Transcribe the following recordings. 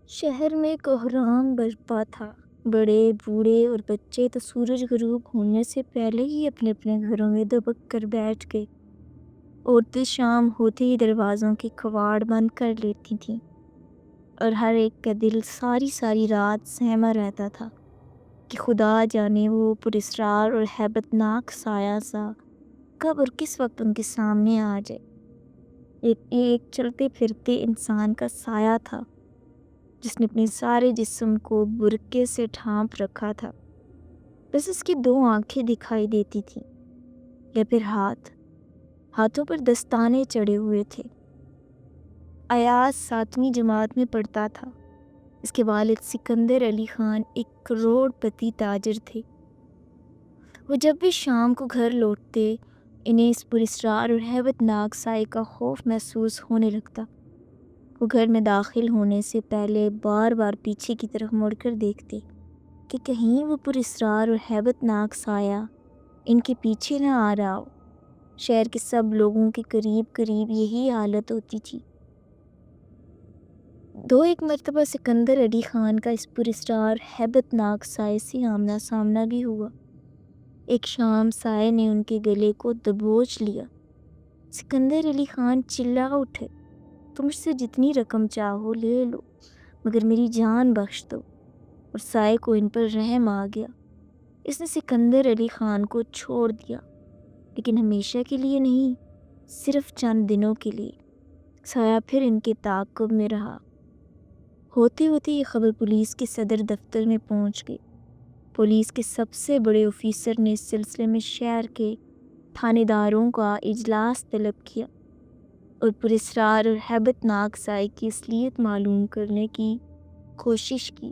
شہر میں کوہرام برپا تھا۔ بڑے بوڑھے اور بچے تو سورج غروب ہونے سے پہلے ہی اپنے اپنے گھروں میں دبک کر بیٹھ گئے۔ عورتیں شام ہوتے ہی دروازوں کے کواڑ بند کر لیتی تھیں اور ہر ایک کا دل ساری ساری رات سہما رہتا تھا کہ خدا جانے وہ پراسرار اور ہیبت ناک سایہ سا کب اور کس وقت ان کے سامنے آ جائے۔ ایک چلتے پھرتے انسان کا سایہ تھا جس نے اپنے سارے جسم کو برقعے سے ڈھانپ رکھا تھا، بس اس کی دو آنکھیں دکھائی دیتی تھیں یا پھر ہاتھوں پر دستانے چڑھے ہوئے تھے۔ ایاز 7ویں جماعت میں پڑھتا تھا۔ اس کے والد سکندر علی خان ایک کروڑ پتی تاجر تھے۔ وہ جب بھی شام کو گھر لوٹتے انہیں اس پراسرار اور ہیبت ناک سائے کا خوف محسوس ہونے لگتا۔ وہ گھر میں داخل ہونے سے پہلے بار بار پیچھے کی طرف مڑ کر دیکھتے کہ کہیں وہ پراسرار اور ہیبت ناک سایہ ان کے پیچھے نہ آ رہا ہو۔ شہر کے سب لوگوں کے قریب یہی حالت ہوتی تھی۔ ایک مرتبہ سکندر علی خان کا اس پراسرار ہیبت ناک سائے سے آمنا سامنا بھی ہوا۔ ایک شام سائے نے ان کے گلے کو دبوچ لیا۔ سکندر علی خان چلا اٹھے، تم مجھ سے جتنی رقم چاہو لے لو مگر میری جان بخش دو، اور سائے کو ان پر رحم آ گیا۔ اس نے سکندر علی خان کو چھوڑ دیا، لیکن ہمیشہ کے لیے نہیں، صرف چند دنوں کے لیے۔ سایہ پھر ان کے تعاقب میں رہا۔ ہوتے ہوتے یہ خبر پولیس کے صدر دفتر میں پہنچ گئی۔ پولیس کے سب سے بڑے آفیسر نے اس سلسلے میں شہر کے تھانے داروں کا اجلاس طلب کیا اور پراسرار اور ہیبت ناک سائے کی اصلیت معلوم کرنے کی کوشش کی۔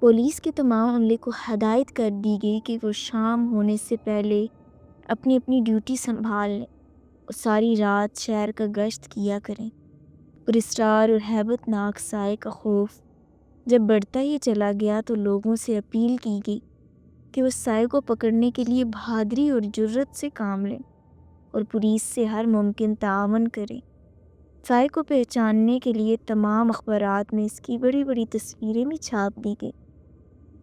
پولیس کے تمام عملے کو ہدایت کر دی گئی کہ وہ شام ہونے سے پہلے اپنی اپنی ڈیوٹی سنبھال لیں اور ساری رات شہر کا گشت کیا کریں۔ پراسرار اور ہیبت ناک سائے کا خوف جب بڑھتا ہی چلا گیا تو لوگوں سے اپیل کی گئی کہ وہ سائے کو پکڑنے کے لیے بہادری اور جرت سے کام لیں اور پولیس سے ہر ممکن تعاون کریں۔ سائے کو پہچاننے کے لیے تمام اخبارات میں اس کی بڑی بڑی تصویریں بھی چھاپ دی گئی۔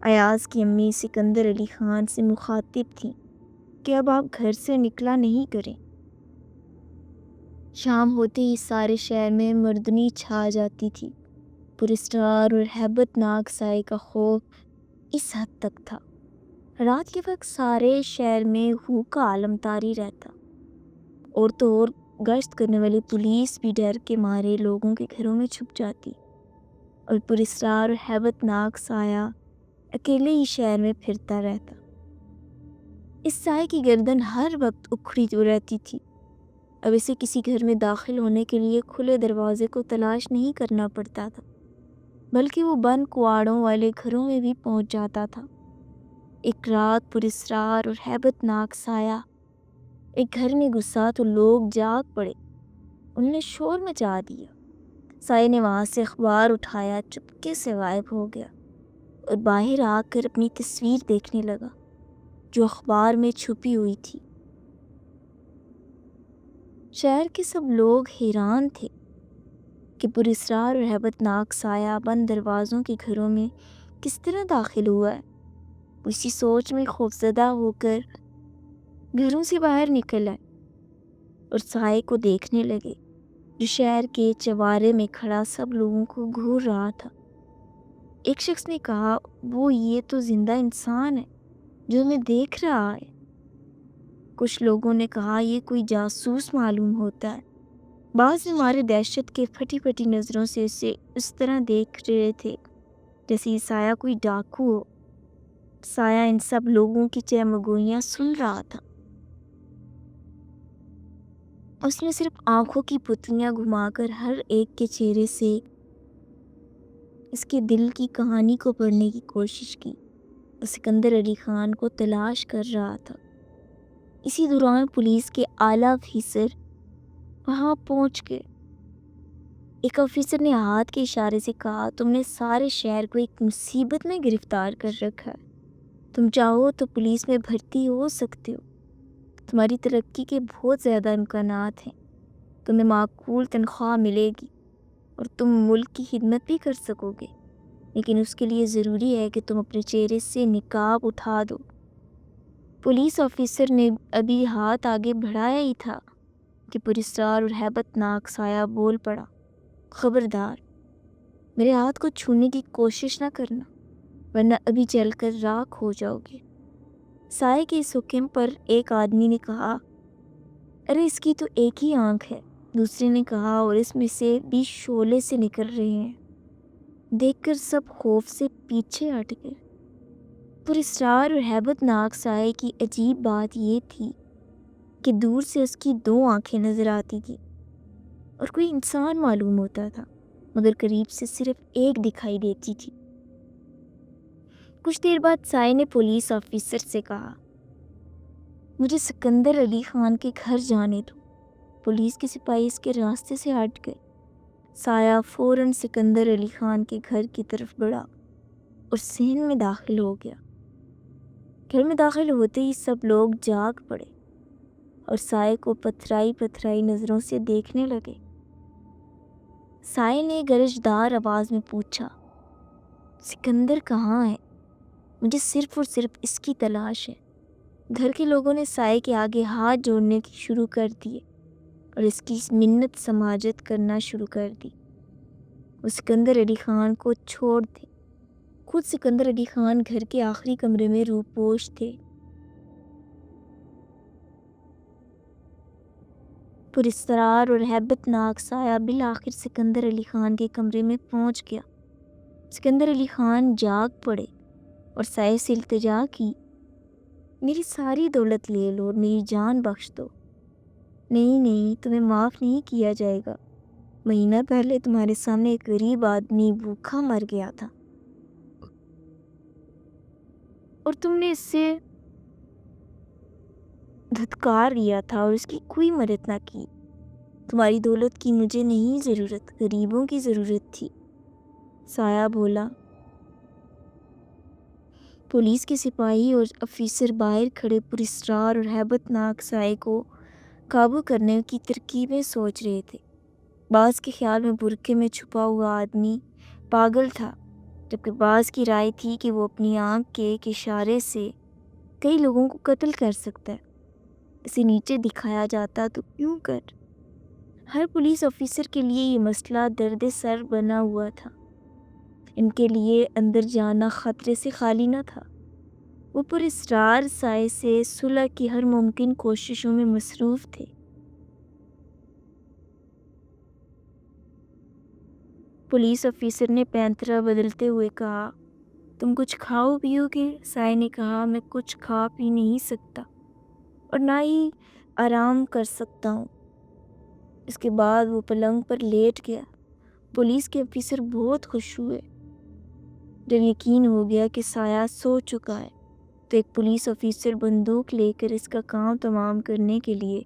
ایاز کی امی سکندر علی خان سے مخاطب تھیں کہ اب آپ گھر سے نکلا نہیں کریں۔ شام ہوتے ہی سارے شہر میں مردنی چھا جاتی تھی۔ پراسرار اور ہیبت ناک سائے کا خوف اس حد تک تھا۔ رات کے وقت سارے شہر میں ہو کا عالم طاری رہتا، اور تو اور گشت کرنے والی پولیس بھی ڈر کے مارے لوگوں کے گھروں میں چھپ جاتی، اور پراسرار اور ہیبت ناک سایہ اکیلے ہی شہر میں پھرتا رہتا۔ اس سائے کی گردن ہر وقت اکھڑی تو رہتی تھی۔ اب اسے کسی گھر میں داخل ہونے کے لیے کھلے دروازے کو تلاش نہیں کرنا پڑتا تھا، بلکہ وہ بند کواڑوں والے گھروں میں بھی پہنچ جاتا تھا۔ ایک رات پراسرار اور ہیبت ناک سایہ ایک گھر میں گھسا تو لوگ جاگ پڑے۔ انہوں نے شور مچا دیا۔ سائے نے وہاں سے اخبار اٹھایا، چپکے سے غائب ہو گیا اور باہر آ کر اپنی تصویر دیکھنے لگا جو اخبار میں چھپی ہوئی تھی۔ شہر کے سب لوگ حیران تھے کہ پراسرار اور ہیبت ناک سایہ بند دروازوں کے گھروں میں کس طرح داخل ہوا ہے۔ اسی سوچ میں خوفزدہ ہو کر گھروں سے باہر نکل آئے اور سائے کو دیکھنے لگے جو شہر کے چوارے میں کھڑا سب لوگوں کو گھور رہا تھا۔ ایک شخص نے کہا، یہ تو زندہ انسان ہے جو ہمیں دیکھ رہا ہے۔ کچھ لوگوں نے کہا یہ کوئی جاسوس معلوم ہوتا ہے۔ بعض ہمارے دہشت کے پھٹی پھٹی نظروں سے اسے اس طرح دیکھ رہے تھے جیسے یہ سایہ کوئی ڈاکو ہو۔ سایہ ان سب لوگوں کی چہمگوئیاں سن رہا تھا۔ اس نے صرف آنکھوں کی پتلیاں گھما کر ہر ایک کے چہرے سے اس کے دل کی کہانی کو پڑھنے کی کوشش کی اور سکندر علی خان کو تلاش کر رہا تھا۔ اسی دوران پولیس کے اعلیٰ افسر وہاں پہنچ گئے۔ ایک افسر نے ہاتھ کے اشارے سے کہا، تم نے سارے شہر کو ایک مصیبت میں گرفتار کر رکھا ہے۔ تم چاہو تو پولیس میں بھرتی ہو سکتے ہو۔ تمہاری ترقی کے بہت زیادہ امکانات ہیں۔ تمہیں معقول تنخواہ ملے گی۔ اور تم ملک کی خدمت بھی کر سکو گے، لیکن اس کے لیے ضروری ہے کہ تم اپنے چہرے سے نقاب اٹھا دو۔ پولیس آفیسر نے ابھی ہاتھ آگے بڑھایا ہی تھا کہ پراسرار اور ہیبت ناک سایہ بول پڑا، خبردار، میرے ہاتھ کو چھونے کی کوشش نہ کرنا، ورنہ ابھی جل کر راکھ ہو جاؤ گے۔ سائے کے اس حکم پر ایک آدمی نے کہا، ارے اس کی تو ایک ہی آنکھ ہے۔ دوسرے نے کہا، اور اس میں سے بھی شعلے سے نکل رہے ہیں۔ دیکھ کر سب خوف سے پیچھے ہٹ گئے۔ پراسرار اور ہیبت ناک سائے کی عجیب بات یہ تھی کہ دور سے اس کی 2 آنکھیں نظر آتی تھی اور کوئی انسان معلوم ہوتا تھا، مگر قریب سے صرف ایک دکھائی دیتی تھی۔ کچھ دیر بعد سائے نے پولیس آفیسر سے کہا، مجھے سکندر علی خان کے گھر جانے دو۔ پولیس کے سپاہی اس کے راستے سے ہٹ گئے۔ سایہ فوراً سکندر علی خان کے گھر کی طرف بڑھا اور صحن میں داخل ہو گیا۔ گھر میں داخل ہوتے ہی سب لوگ جاگ پڑے اور سائے کو پتھرائی نظروں سے دیکھنے لگے۔ سائے نے گرجدار آواز میں پوچھا، سکندر کہاں ہے؟ مجھے صرف اور صرف اس کی تلاش ہے۔ گھر کے لوگوں نے سائے کے آگے ہاتھ جوڑنے شروع کر دیے اور اس کی منت سماجت کرنا شروع کر دی۔ وہ سکندر علی خان کو چھوڑ دے۔ خود سکندر علی خان گھر کے آخری کمرے میں روپوش تھے۔ پراسرار اور ہیبت ناک سایہ بالآخر سکندر علی خان کے کمرے میں پہنچ گیا۔ سکندر علی خان جاگ پڑے اور سائے سے التجا کی، میری ساری دولت لے لو اور میری جان بخش دو۔ نہیں، تمہیں معاف نہیں کیا جائے گا۔ مہینہ پہلے تمہارے سامنے ایک غریب آدمی بھوکا مر گیا تھا اور تم نے اس سے دھتکار لیا تھا اور اس کی کوئی مدد نہ کی۔ تمہاری دولت کی مجھے نہیں ضرورت، غریبوں کی ضرورت تھی۔ سایہ بولا۔ پولیس کے سپاہی اور افیسر باہر کھڑے پراسرار اور ہیبت ناک سائے کو قابو کرنے کی ترکیبیں سوچ رہے تھے۔ بعض کے خیال میں برقعے میں چھپا ہوا آدمی پاگل تھا، جبکہ بعض کی رائے تھی کہ وہ اپنی آنکھ کے ایک اشارے سے کئی لوگوں کو قتل کر سکتا ہے۔ اسے نیچے دکھایا جاتا تو کیوں کر؟ ہر پولیس آفیسر کے لیے یہ مسئلہ درد سر بنا ہوا تھا۔ ان کے لیے اندر جانا خطرے سے خالی نہ تھا۔ وہ پراسرار سائے سے صلح کی ہر ممکن کوششوں میں مصروف تھے۔ پولیس آفیسر نے پینترا بدلتے ہوئے کہا، تم کچھ کھاؤ پیو گے؟ سائے نے کہا، میں کچھ کھا پی نہیں سکتا اور نہ ہی آرام کر سکتا ہوں۔ اس کے بعد وہ پلنگ پر لیٹ گیا۔ پولیس کے افیسر بہت خوش ہوئے۔ جب یقین ہو گیا کہ سایہ سو چکا ہے تو ایک پولیس آفیسر بندوق لے کر اس کا کام تمام کرنے کے لیے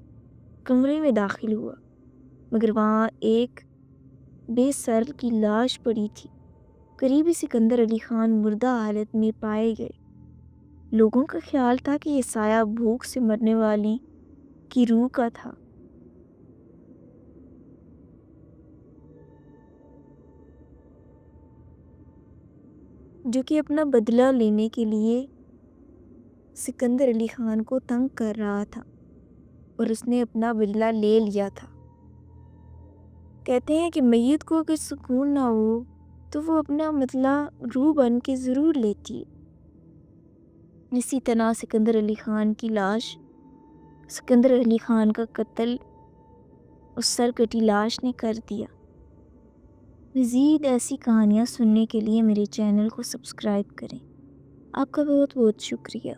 کمرے میں داخل ہوا، مگر وہاں ایک بے سر کی لاش پڑی تھی۔ قریبی سکندر علی خان مردہ حالت میں پائے گئے۔ لوگوں کا خیال تھا کہ یہ سایہ بھوک سے مرنے والی کی روح کا تھا۔ جو کہ اپنا بدلہ لینے کے لیے سکندر علی خان کو تنگ کر رہا تھا اور اس نے اپنا بدلہ لے لیا تھا۔ کہتے ہیں کہ میت کو اگر سکون نہ ہو تو وہ اپنا بدلہ روح بن کے ضرور لیتی ہے۔ اسی طرح سکندر علی خان کی لاش، سکندر علی خان کا قتل اس سرکٹی لاش نے کر دیا۔ مزید ایسی کہانیاں سننے کے لیے میرے چینل کو سبسکرائب کریں۔ آپ کا بہت بہت شکریہ۔